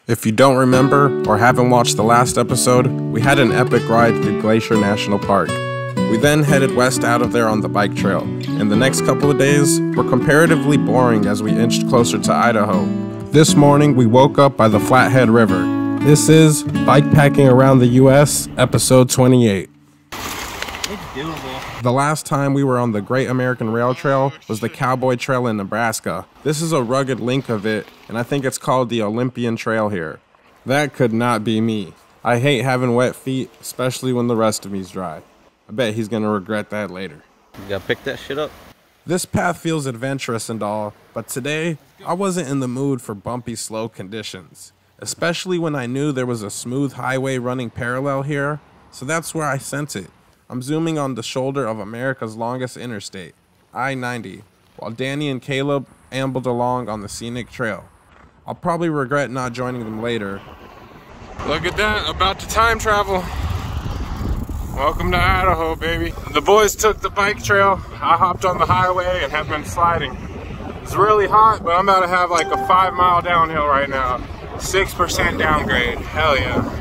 If you don't remember or haven't watched the last episode, we had an epic ride through Glacier National Park. We then headed west out of there on the bike trail, and the next couple of days were comparatively boring as we inched closer to Idaho. This morning, we woke up by the Flathead River. This is Bikepacking Around the U.S., episode 28. It's doable. The last time we were on the Great American Rail Trail was the Cowboy Trail in Nebraska. This is a rugged link of it, and I think it's called the Olympian Trail here. That could not be me. I hate having wet feet, especially when the rest of me's dry. I bet he's gonna regret that later. You gotta pick that shit up. This path feels adventurous and all, but today, I wasn't in the mood for bumpy, slow conditions. Especially when I knew there was a smooth highway running parallel here, so that's where I sent it. I'm zooming on the shoulder of America's longest interstate, I-90, while Danny and Caleb ambled along on the scenic trail. I'll probably regret not joining them later. Look at that, about to time travel. Welcome to Idaho, baby. The boys took the bike trail. I hopped on the highway and have been sliding. It's really hot, but I'm about to have like a 5-mile downhill right now. 6% downgrade, hell yeah.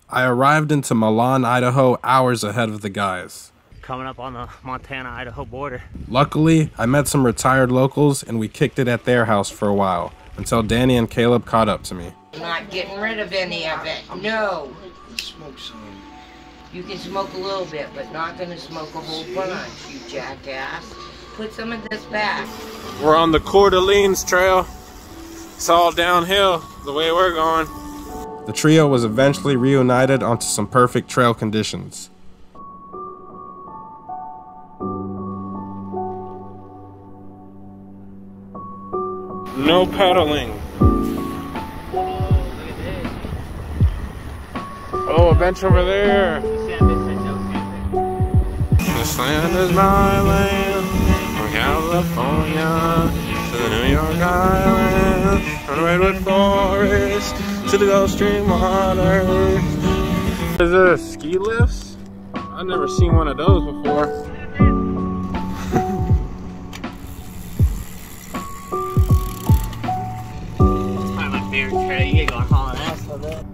I arrived into Milan, Idaho hours ahead of the guys. Coming up on the Montana-Idaho border. Luckily, I met some retired locals and we kicked it at their house for a while, until Danny and Caleb caught up to me. I'm not getting rid of any of it, no. Smoke some. You can smoke a little bit, but not gonna smoke a whole bunch, you jackass. Put some of this back. We're on the Coeur d'Alene's trail. It's all downhill the way we're going. The trio was eventually reunited onto some perfect trail conditions. No pedaling. Oh, a bench over there. This land is my land, from California to the New York Island, from the Redwood Forest to the Gulf Stream waters. Is there ski lifts? I've never seen one of those before. It's probably my favorite trail. You get going hauling ass on that.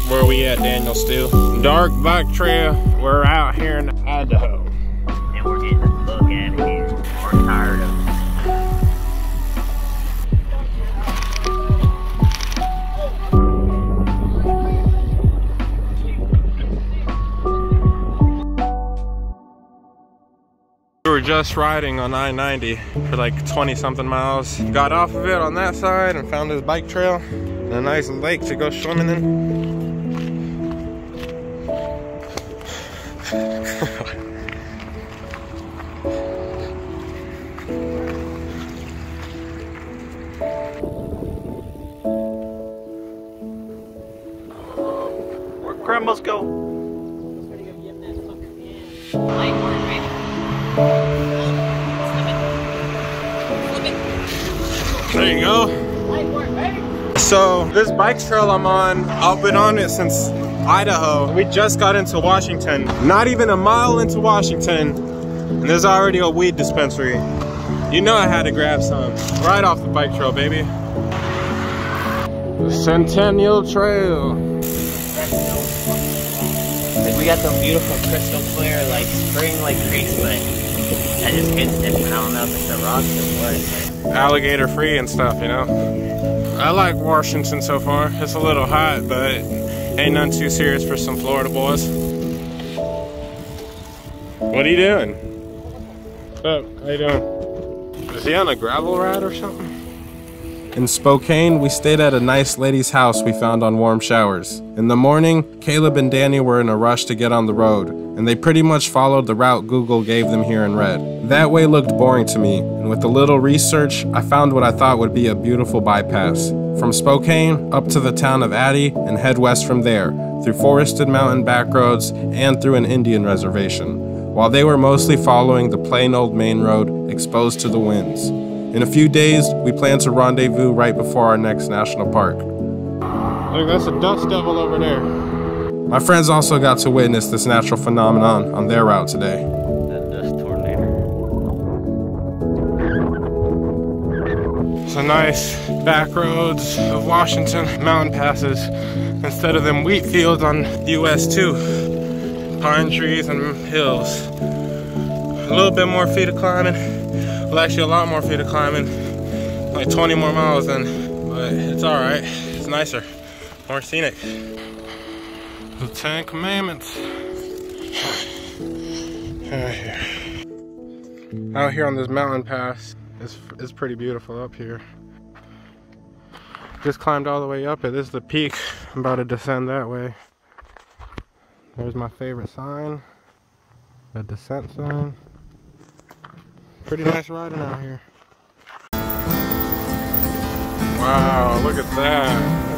Where we at, Daniel, still? Dark bike trail. We're out here in Idaho. And we're getting the fuck out of here. We're tired of it. We were just riding on I-90 for like 20-something miles. Got off of it on that side and found this bike trail and a nice lake to go swimming in. Where grandmas go? There you go. So this bike trail I'm on, I've been on it since Idaho. We just got into Washington. Not even a mile into Washington, and there's already a weed dispensary. You know I had to grab some. Right off the bike trail, baby. The Centennial Trail. Like we got them beautiful crystal clear, like spring, like creeks, but that just hits different. I don't know if it's the rocks or what. Alligator free and stuff, you know. I like Washington so far. It's a little hot, but ain't nothing too serious for some Florida boys. What are you doing? What's up? How you doing? Is he on a gravel ride or something? In Spokane, we stayed at a nice lady's house we found on Warm Showers. In the morning, Caleb and Danny were in a rush to get on the road, and they pretty much followed the route Google gave them here in red. That way looked boring to me, and with a little research, I found what I thought would be a beautiful bypass. From Spokane, up to the town of Addy, and head west from there, through forested mountain backroads, and through an Indian reservation, while they were mostly following the plain old main road exposed to the winds. In a few days, we plan to rendezvous right before our next national park. Look, that's a dust devil over there. My friends also got to witness this natural phenomenon on their route today. That It's a nice back roads of Washington, mountain passes, instead of them wheat fields on US 2. Pine trees and hills. A little bit more feet of climbing. Well, actually a lot more feet of climbing. Like 20 more miles then, but it's all right. It's nicer, more scenic. The 10 Commandments. Out here on this mountain pass, it's pretty beautiful up here. Just climbed all the way up it. This is the peak. I'm about to descend that way. There's my favorite sign, the descent sign. Pretty nice riding out here. Wow, look at that.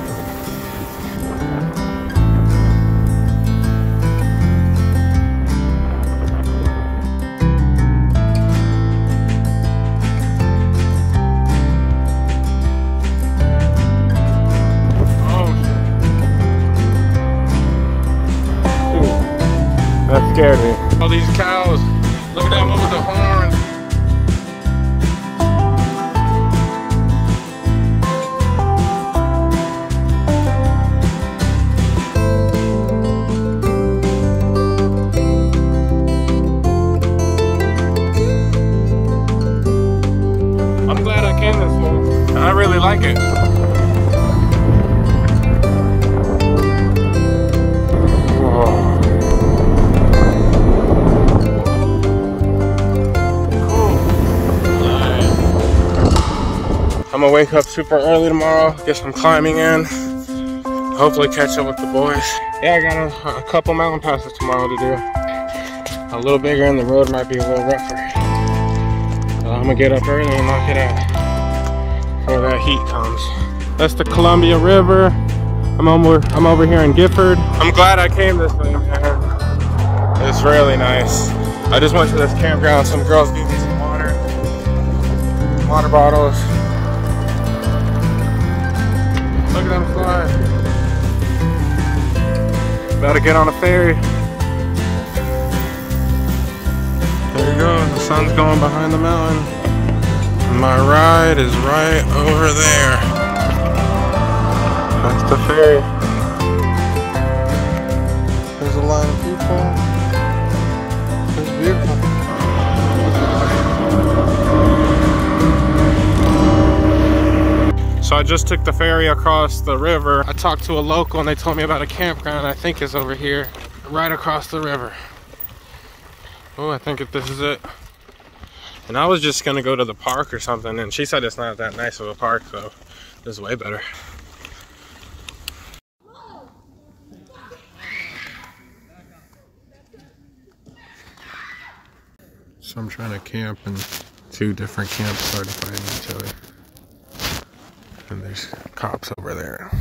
That scared me. All these cows. Look at that one with the horns. I'm glad I came this way. I really like it. I'm gonna wake up super early tomorrow, get some climbing in, hopefully catch up with the boys. Yeah, I got a couple mountain passes tomorrow to do. A little bigger and the road might be a little rougher. I'm gonna get up early and knock it out before that heat comes. That's the Columbia River. I'm over here in Gifford. I'm glad I came this way, man. It's really nice. I just went to this campground. Some girls gave me some water bottles. Look at them fly. About to get on a ferry. There you go, the sun's going behind the mountain. My ride is right over there. That's the ferry. There's a lot of people. It's beautiful. So I just took the ferry across the river. I talked to a local and they told me about a campground I think is over here, right across the river. Oh, I think this is it. And I was just gonna go to the park or something, and she said it's not that nice of a park, so this is way better. So I'm trying to camp and 2 different camps started fighting each other. And there's cops over there.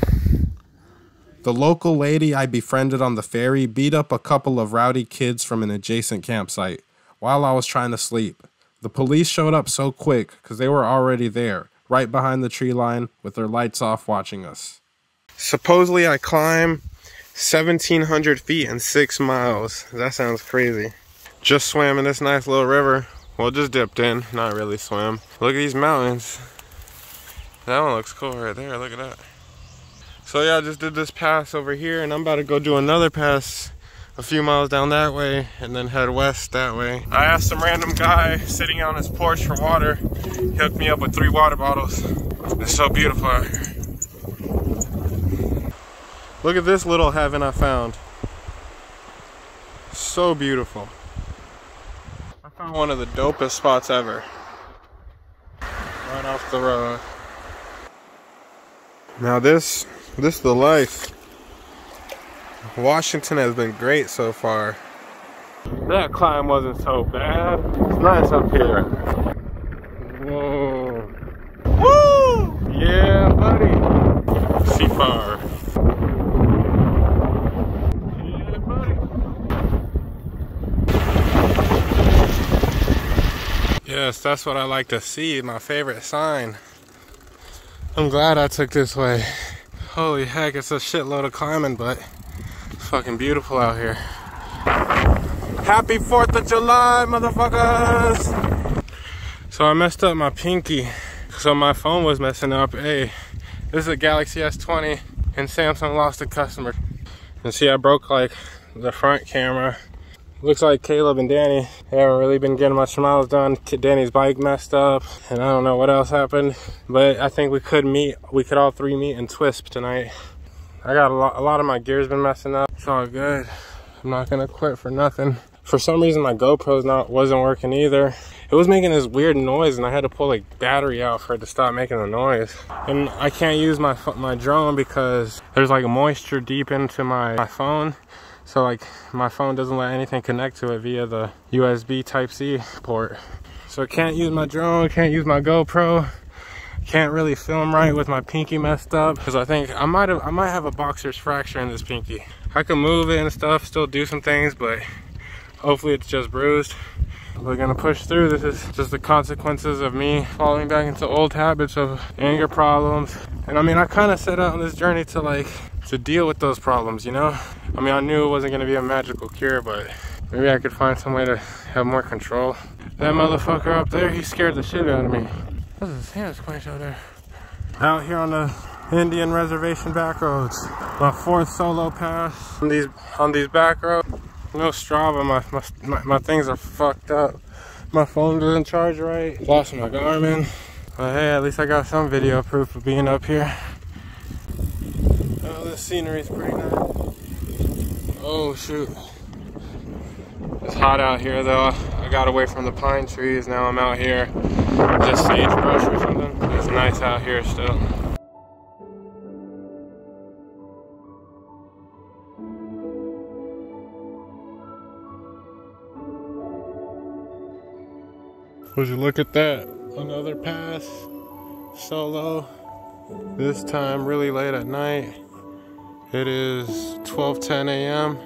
The local lady I befriended on the ferry beat up a couple of rowdy kids from an adjacent campsite while I was trying to sleep. The police showed up so quick because they were already there, right behind the tree line with their lights off watching us. Supposedly I climb 1,700 feet in 6 miles. That sounds crazy. Just swam in this nice little river. Well, just dipped in, not really swim. Look at these mountains. That one looks cool right there, look at that. So yeah, I just did this pass over here and I'm about to go do another pass a few miles down that way and then head west that way. I asked some random guy sitting on his porch for water. He hooked me up with 3 water bottles. It's so beautiful out here. Look at this little heaven I found. So beautiful. I found one of the dopest spots ever. Right off the road. Now this is the life. Washington has been great so far. That climb wasn't so bad. It's nice up here. Whoa. Woo! Yeah, buddy. Seafar. Yeah, buddy. Yes, that's what I like to see. My favorite sign. I'm glad I took this way. Holy heck, it's a shitload of climbing, but it's fucking beautiful out here. Happy 4th of July, motherfuckers! So I messed up my pinky So my phone was messing up. Hey, this is a Galaxy S20 and Samsung lost a customer. And see, I broke like the front camera. Looks like Caleb and Danny haven't really been getting much miles done. Danny's bike messed up, and I don't know what else happened. But I think we could all three meet in Twisp tonight. I got a lot of my gear's been messing up. It's all good. I'm not gonna quit for nothing. For some reason, my GoPro's wasn't working either. It was making this weird noise, and I had to pull like battery out for it to stop making the noise. And I can't use my drone because there's like moisture deep into my phone. So like my phone doesn't let anything connect to it via the USB Type-C port. So I can't use my drone, can't use my GoPro, can't really film right with my pinky messed up because I think I might have a boxer's fracture in this pinky. I can move it and stuff, still do some things, but hopefully it's just bruised. We're gonna push through. This is just the consequences of me falling back into old habits of anger problems. And I mean, I kind of set out on this journey to deal with those problems, you know? I mean, I knew it wasn't gonna be a magical cure, but maybe I could find some way to have more control. That motherfucker up there, he scared the shit out of me. What's his hand squash out there? Out here on the Indian reservation back roads. My 4th solo pass on these back roads. No Strava, my things are fucked up. My phone doesn't charge right. Lost my Garmin. But hey, at least I got some video proof of being up here. Oh, this scenery's pretty nice. Oh shoot. It's hot out here though. I got away from the pine trees. Now I'm out here. Just sagebrush or something. It's nice out here still. Would you look at that? Another pass, solo. This time really late at night. It is 12:10 a.m.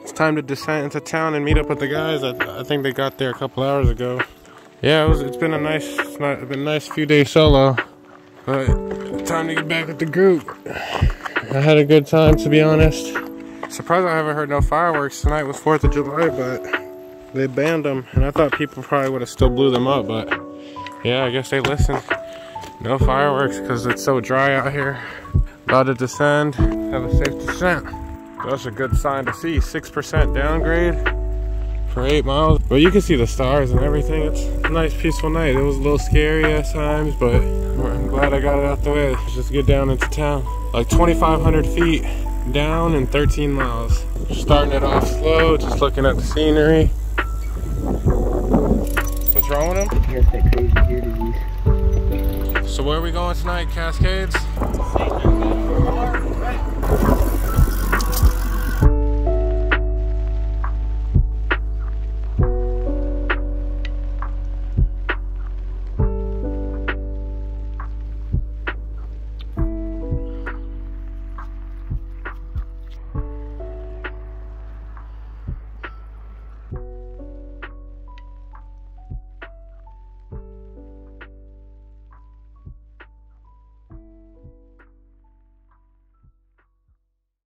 It's time to descend into town and meet up with the guys. I think they got there a couple hours ago. Yeah, it's been a nice few days solo. But time to get back with the group. I had a good time, to be honest. Surprised I haven't heard no fireworks. Tonight was 4th of July, but they banned them, and I thought people probably would have still blew them up, but yeah, I guess they listened. No fireworks because it's so dry out here. About to descend, have a safe descent. That's a good sign to see. 6% downgrade for 8 miles, but you can see the stars and everything. It's a nice peaceful night. It was a little scary at times, but I'm glad I got it out the way. Let's just get down into town. Like 2,500 feet down and 13 miles. Starting it off slow, just looking at the scenery. What's wrong with him? He has that crazy ear disease. So where are we going tonight, Cascades?